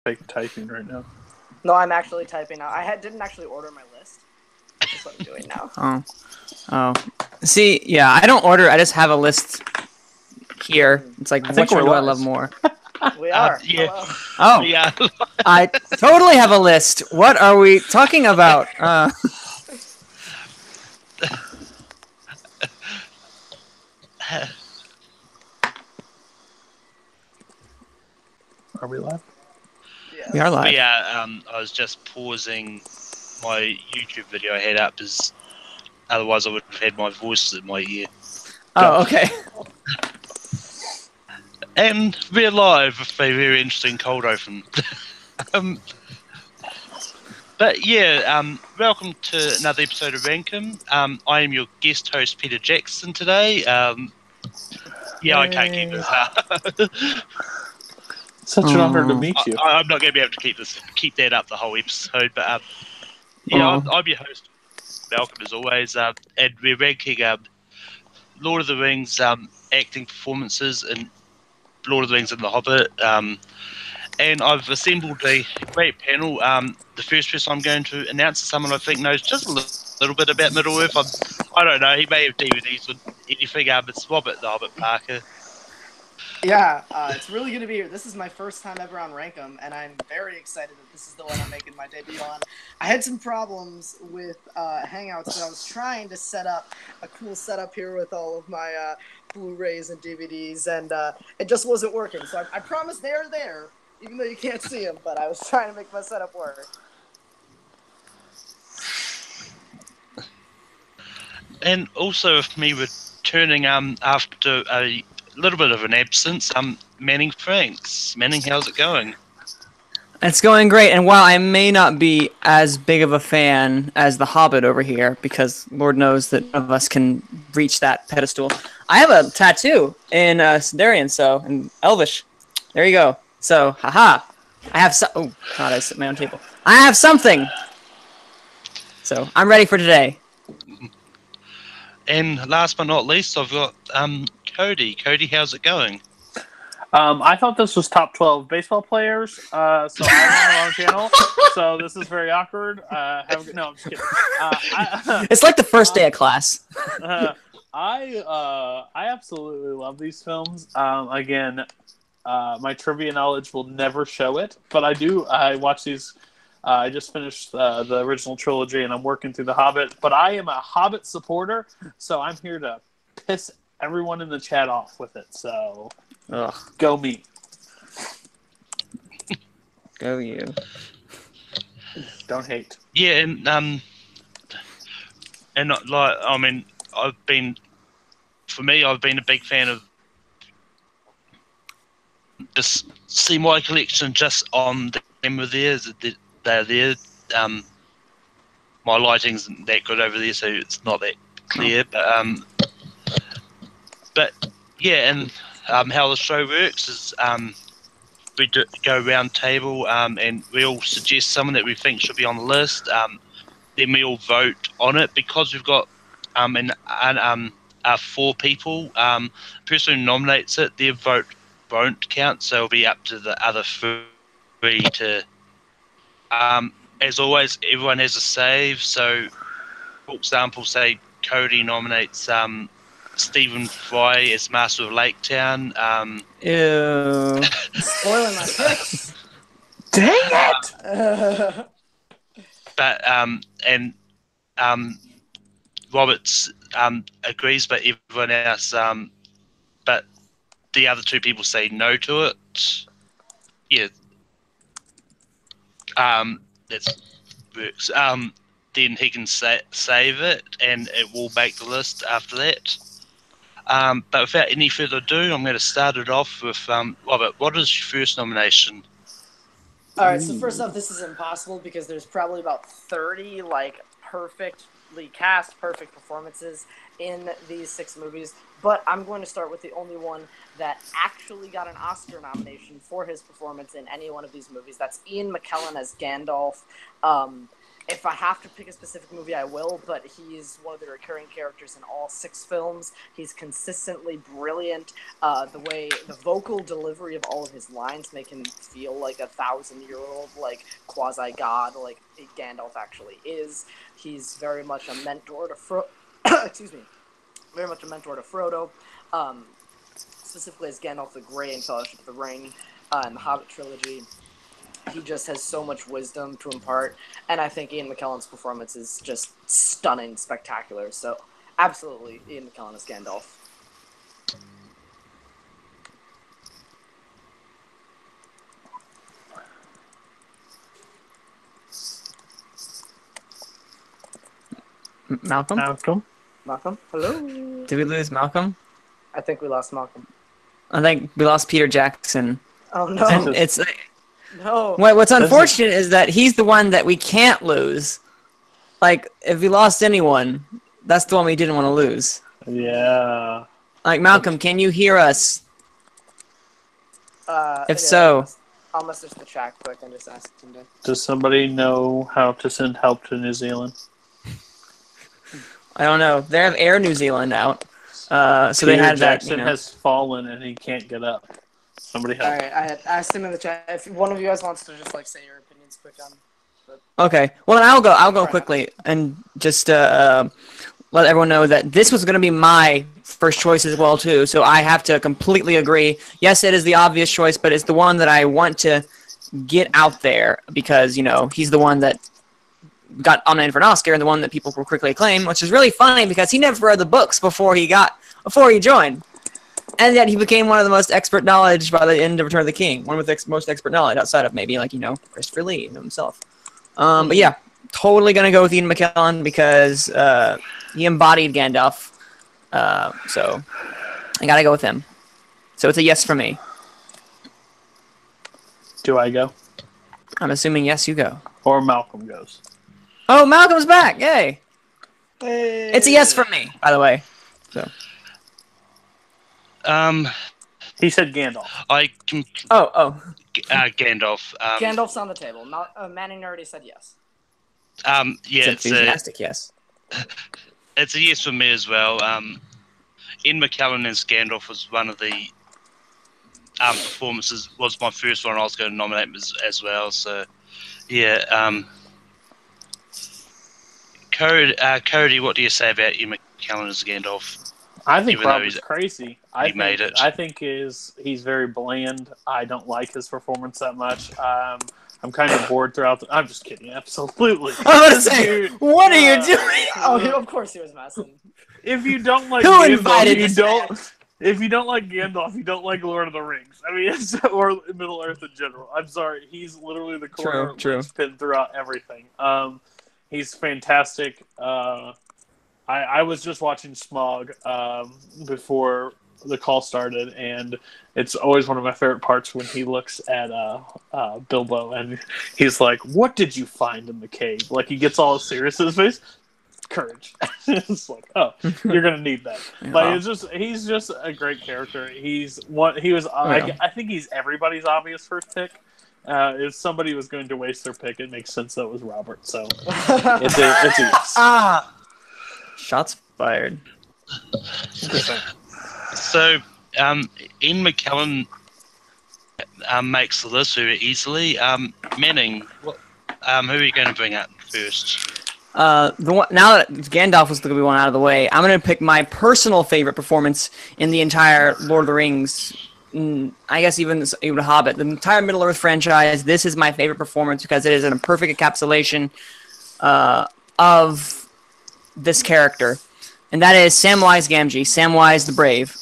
fake typing right now. No, I'm actually typing now. Didn't actually order my list. That's what I'm doing now. Oh. See, yeah, I don't order. I just have a list here. It's like, which one do I love more? We are. Yeah. Hello. Oh, Yeah. I totally have a list. What are we talking about? Are we live? Yes. We are live. But yeah, I was just pausing my YouTube video I had up, as otherwise I would have had my voice in my ear. Oh, okay. And we're live with a very interesting cold open. But yeah, welcome to another episode of Rankum. I am your guest host, Peter Jackson, today. I can't keep this up. Such an honor to meet you. I'm not going to be able to keep that up the whole episode, but I'm your host, Malcolm, as always, and we're ranking Lord of the Rings acting performances in Lord of the Rings and The Hobbit. And I've assembled a great panel. The first person I'm going to announce is someone I think knows just a little bit about Middle Earth. I don't know, he may have DVDs with anything. It's Robert the Hobbit Parker. Yeah, it's really good to be here. This is my first time ever on Rankum, and I'm very excited that this is the one I'm making my debut on. I had some problems with Hangouts, so I was trying to set up a cool setup here with all of my Blu-rays and DVDs, and it just wasn't working. So I promise they're there, even though you can't see them, but I was trying to make my setup work. And also with me returning after a little bit of an absence, Manning Franks. Manning, how's it going? It's going great, and while I may not be as big of a fan as The Hobbit over here, because Lord knows that none of us can reach that pedestal, I have a tattoo in Sindarian, so in Elvish. There you go. So, haha. I have oh god, I set my own table. I have something! So, I'm ready for today. And last but not least, I've got Cody. Cody, how's it going? I thought this was top 12 baseball players, so I'm on the wrong channel. So this is very awkward. No, I'm just kidding. It's like the first day of class. I absolutely love these films. Again, my trivia knowledge will never show it, but I do. I watch these. I just finished the original trilogy, and I'm working through The Hobbit. But I am a Hobbit supporter, so I'm here to piss everyone in the chat off with it. So, go me. Go you. Don't hate. Yeah, and like, I mean, I've been a big fan of just see my collection just on them of theirs. They're there. My lighting's not that good over there, so it's not that clear. But yeah, and how the show works is we go round table and we all suggest someone that we think should be on the list. Then we all vote on it because we've got 4 people. The person who nominates it, their vote won't count, so it'll be up to the other 3 to. As always, everyone has a save. So, for example, say Cody nominates Stephen Fry as Master of Lake Town. Ew. Spoiling my picks. Dang it! But Roberts agrees, but everyone else, but the other 2 people say no to it. Yeah. That works. Then he can save it, and it will make the list after that. But without any further ado, I'm going to start it off with Robert. What is your first nomination? All right, so first off, this is impossible because there's probably about 30 perfectly cast, perfect performances in these 6 movies. But I'm going to start with the only one that actually got an Oscar nomination for his performance in any one of these movies. That's Ian McKellen as Gandalf. if I have to pick a specific movie, I will, but he's one of the recurring characters in all 6 films. He's consistently brilliant. The vocal delivery of all of his lines make him feel like a 1,000-year-old, like, quasi-god, like Gandalf actually is. He's very much a mentor to excuse me. Very much a mentor to Frodo. Specifically as Gandalf the Grey in Fellowship of the Ring, and the Hobbit trilogy. He just has so much wisdom to impart, and I think Ian McKellen's performance is just stunning, spectacular. So, absolutely, Ian McKellen is Gandalf. Malcolm? Malcolm? Hello? Did we lose Malcolm? I think we lost Malcolm. I think we lost Peter Jackson. Oh, no. And it's... No. What's unfortunate is that he's the one that we can't lose. Like, if we lost anyone, that's the one we didn't want to lose. Yeah. Like, Malcolm, can you hear us? If so... I'll message the chat quick and just ask him to... Does somebody know how to send help to New Zealand? I don't know. They have Air New Zealand out. So Peter they had Jackson that, you know. has fallen and he can't get up. Somebody help. Alright, I had asked him in the chat if one of you guys wants to just, like, say your opinions quick on... Okay. Well, then I'll go quickly and just let everyone know that this was going to be my first choice as well, too. So I have to completely agree. Yes, it is the obvious choice, but it's the one that I want to get out there because, you know, he's the one that got nominated for an Oscar and the one that people will quickly acclaim, which is really funny because he never read the books before he joined. And yet he became one of the most expert knowledge by the end of Return of the King. One with the most expert knowledge outside of maybe, like, you know, Christopher Lee himself. But yeah, totally going to go with Ian McKellen because he embodied Gandalf. So I got to go with him. So it's a yes for me. Do I go? I'm assuming yes, you go. Or Malcolm goes. Oh, Malcolm's back. Yay. Hey. It's a yes from me, by the way. So. He said Gandalf. Gandalf. Gandalf's on the table. Manning already said yes. Yeah, it's enthusiastic, yes. It's a yes for me as well. Ian McKellen as Gandalf was one of the performances. Was my first one I was going to nominate as well. So, yeah. Cody, what do you say about Ian McKellen as Gandalf? I think Robert's crazy. He made it. I think he's very bland. I don't like his performance that much. I'm kind of bored throughout. I'm just kidding. Absolutely. I was going to say, what are you doing? Oh, of course he was messing. If you don't like Who Gandalf, invited you this don't. man? If you don't like Gandalf, you don't like Lord of the Rings. I mean, or Middle Earth in general. I'm sorry. He's literally the core linchpin throughout everything. He's fantastic. I was just watching Smog before the call started, and it's always one of my favorite parts when he looks at Bilbo and he's like, "What did you find in the cave?" Like he gets all serious in his face. Courage. It's like, oh, you're gonna need that. Yeah. But he's just a great character. I think he's everybody's obvious first pick. If somebody was going to waste their pick, it makes sense that it was Robert. So it's a yes. Shots fired. So, Ian McKellen makes the list very easily. Manning, who are you going to bring up first? Now that Gandalf was going to be one out of the way, I'm going to pick my personal favorite performance in the entire Lord of the Rings. I guess even Hobbit, the entire Middle Earth franchise. This is my favorite performance because it is a perfect encapsulation of this character, and that is Samwise Gamgee, Samwise the Brave.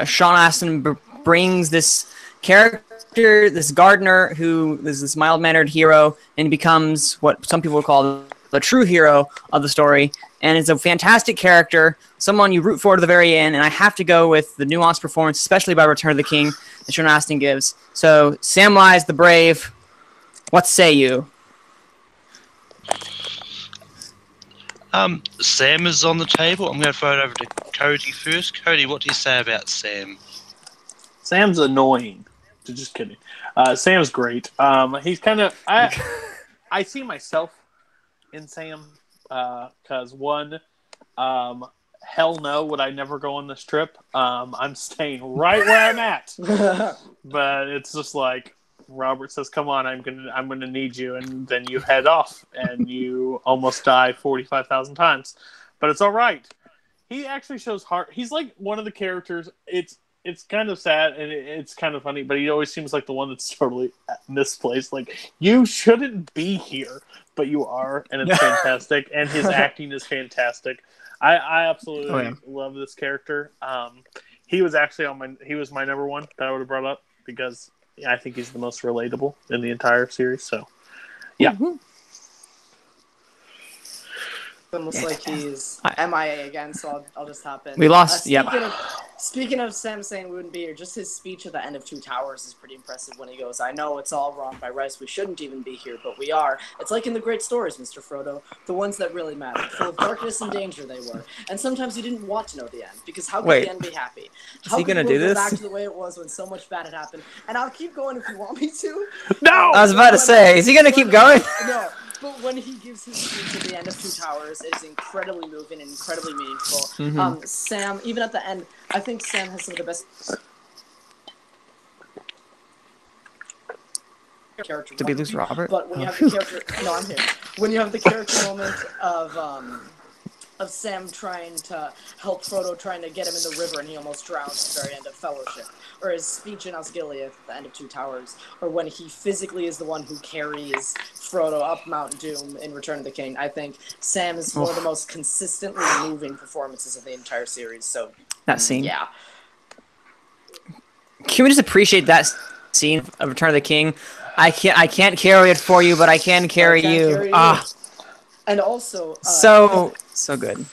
Sean Astin brings this character, this gardener, who is this mild-mannered hero, and becomes what some people would call the true hero of the story. And it's a fantastic character, someone you root for to the very end, and I have to go with the nuanced performance, especially by Return of the King, that Sean Astin gives. So, Samwise the Brave, what say you? Sam is on the table. I'm going to throw it over to Cody first. Cody, what do you say about Sam? Sam's annoying. Just kidding. Sam's great. He's kind of... I see myself in Sam. Because one, hell no, would I never go on this trip. I'm staying right where I'm at. But it's just like Robert says, "Come on, I'm gonna need you," and then you head off, and you almost die 45,000 times. But it's all right. He actually shows heart. He's like one of the characters. It's kind of sad and it's kind of funny, but he always seems like the one that's totally misplaced. Like, you shouldn't be here, but you are, and it's fantastic. And his acting is fantastic. I absolutely love this character. He was actually he was my number one that I would have brought up because I think he's the most relatable in the entire series. So, yeah. Mm-hmm. Almost like he's MIA again, so I'll just hop in. We lost. Speaking of Sam saying we wouldn't be here, just his speech at the end of Two Towers is pretty impressive when he goes, "I know it's all wrong by rights, we shouldn't even be here, but we are. It's like in the great stories, Mr. Frodo, the ones that really matter. Full of darkness and danger they were. And sometimes you didn't want to know the end, because how could the end be happy? How he could gonna we do go this? back to the way it was when so much bad had happened?" And I'll keep going if you want me to. No! I was about to say, is he gonna keep going? No. But when he gives his speech at the end of Two Towers, it is incredibly moving and incredibly meaningful. Mm-hmm. Sam, even at the end, I think Sam has some of the best character. Did we lose Robert? But when you have the character, no, I'm here. When you have the character moment of Sam trying to help Frodo, trying to get him in the river, and he almost drowns at the very end of Fellowship, or his speech in Osgiliath at the end of Two Towers, or when he physically is the one who carries Frodo up Mount Doom in Return of the King. I think Sam is one of the most consistently moving performances of the entire series. So that scene, yeah. Can we just appreciate that scene of Return of the King? I can't carry it for you, but I can carry you. And also, so good.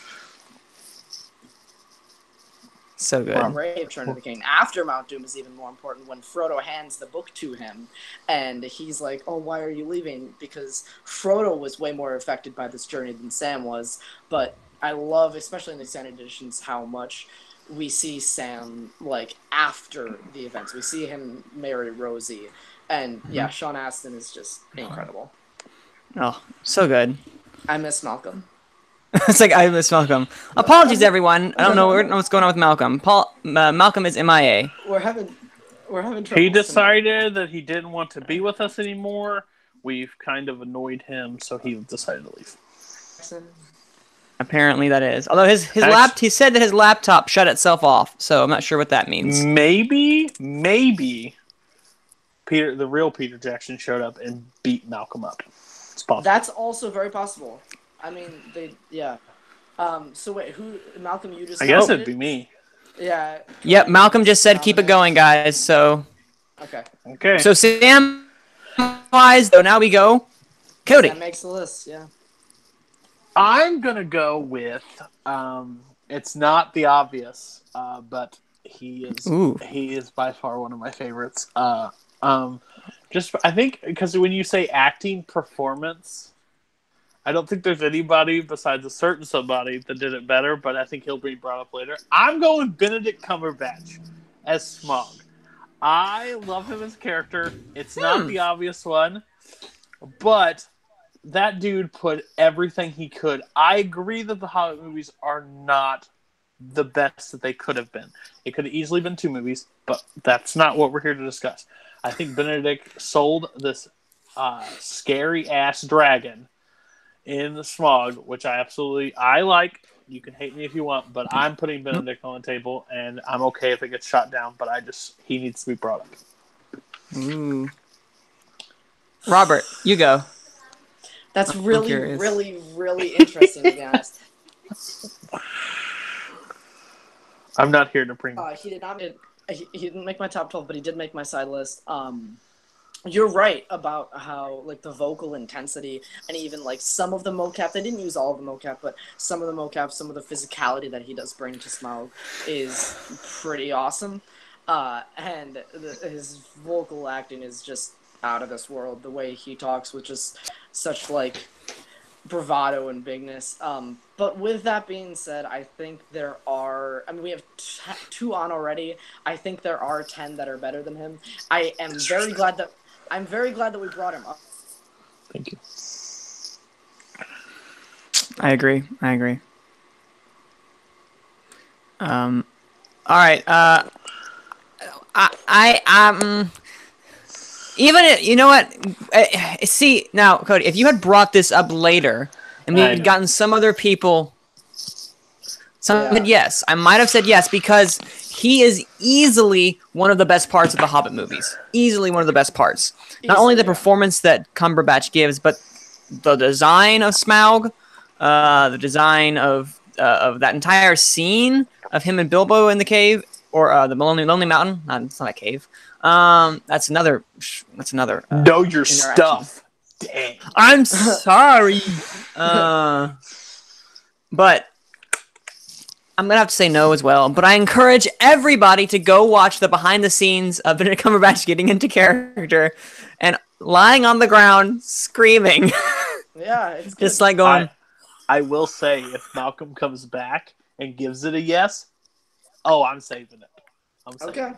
So good. Return of the King after Mount Doom is even more important when Frodo hands the book to him, and he's like, "Oh, why are you leaving?" Because Frodo was way more affected by this journey than Sam was. But I love, especially in the extended editions, how much we see Sam like after the events. We see him marry Rosie, and yeah, Sean Astin is just incredible. Oh, so good. I miss Malcolm. It's like I miss Malcolm. Apologies, everyone. I don't know what's going on with Malcolm. Malcolm is MIA. We're having trouble. He decided that he didn't want to be with us anymore. We've kind of annoyed him, so he decided to leave. Apparently, that is. Although he said that his laptop shut itself off, so I'm not sure what that means. Maybe the real Peter Jackson showed up and beat Malcolm up. It's possible. That's also very possible. I mean, so wait, Malcolm, you just... I guess it'd be me. Yeah. Yep, Malcolm just said keep it going, guys, so... Okay. So Sam-wise, though, now we go. Cody. That makes the list, yeah. I'm going to go with... it's not the obvious, but he is by far one of my favorites. I think, because when you say acting performance... I don't think there's anybody besides a certain somebody that did it better, but I think he'll be brought up later. I'm going Benedict Cumberbatch as Smaug. I love him as a character. It's not the obvious one, but that dude put everything he could. I agree that the Hobbit movies are not the best that they could have been. It could have easily been 2 movies, but that's not what we're here to discuss. I think Benedict sold this scary-ass dragon in the Smaug, which I like. You can hate me if you want, but I'm putting Benedict on the table, and I'm okay if it gets shot down, but he needs to be brought up. Ooh. Robert, you go. That's really, really, really interesting, to be honest. I'm not here to bring... He didn't make my top 12, but he did make my side list. You're right about how, like, the vocal intensity and even, like, some of the mocap, they didn't use all of the mocap, but some of the mocap, some of the physicality that he does bring to Smaug is pretty awesome. And his vocal acting is just out of this world. The way he talks with just such, like, bravado and bigness. But with that being said, I think there are... I mean, we have 2 on already. I think there are 10 that are better than him. I'm very glad that we brought him up. Thank you. I agree. All right. You know what? See now, Cody, if you had brought this up later and we had gotten some other people, said yes, I might have said yes because he is easily one of the best parts of the Hobbit movies. Easily one of the best parts. Not only the performance that Cumberbatch gives, but the design of Smaug, the design of that entire scene of him and Bilbo in the cave, or the Lonely Mountain. It's not a cave. That's another. Know your stuff. Dang. I'm sorry. But I'm gonna have to say no as well. But I encourage everybody to go watch the behind the scenes of Benedict Cumberbatch getting into character and lying on the ground screaming. Yeah, it's good. Just like going. I will say, if Malcolm comes back and gives it a yes, I'm saving it. Okay.